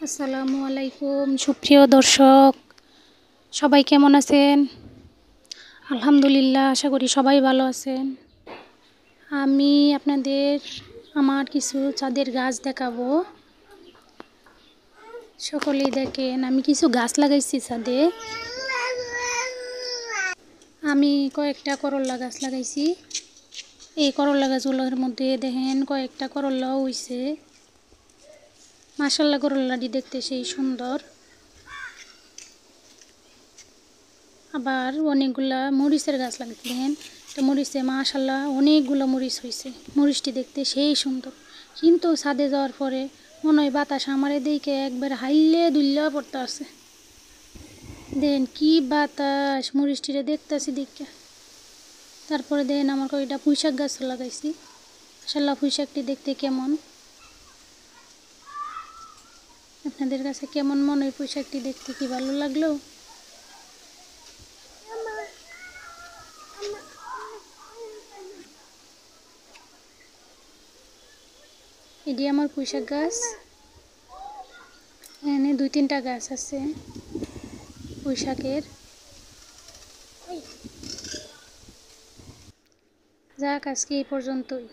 আসসালামু আলাইকুম সুপ্রিয় দর্শক, সবাই কেমন আছেন? আলহামদুলিল্লাহ, আশা করি সবাই ভালো আছেন। আমি আপনাদের আমার কিছু চাঁদের গাছ দেখাবো। সকলেই দেখেন, আমি কিছু গাছ লাগাইছি ছাদে। আমি কয়েকটা করল্লা গাছ লাগাইছি। এই করল্লা গাছগুলোর মধ্যে দেখেন কয়েকটা করল্লাও হইছে। মাশাআল্লাহ, করল্লাটি দেখতে সেই সুন্দর। আবার অনেকগুলা মরিচের গাছ লাগাইছিলেন। তো মরিচে মাশাআল্লাহ অনেকগুলো মরিচ হয়েছে। মরিচটি দেখতে সেই সুন্দর, কিন্তু ছাদে যাওয়ার পরে মনে হয় বাতাস আমারে দেখে একবার হাইলে দুল্লা পড়তে আছে। দেন কি বাতাস, মরিচটিরে দেখতেছি দেখে। তারপরে দেন আমার কয়েকটা পুঁইশাক গাছ লাগাইছি। মাশাআল্লাহ, পুঁইশাকটি দেখতে কেমন, আপনাদের কাছে কেমন মনে হয়? পুঁইশাকটি দেখতে কি ভালো লাগলো? এটি আমার পুঁইশাক গাছ। এখানে 2-3টা গাছ আছে পুঁইশাকের। যাক, আজকে এই পর্যন্তই।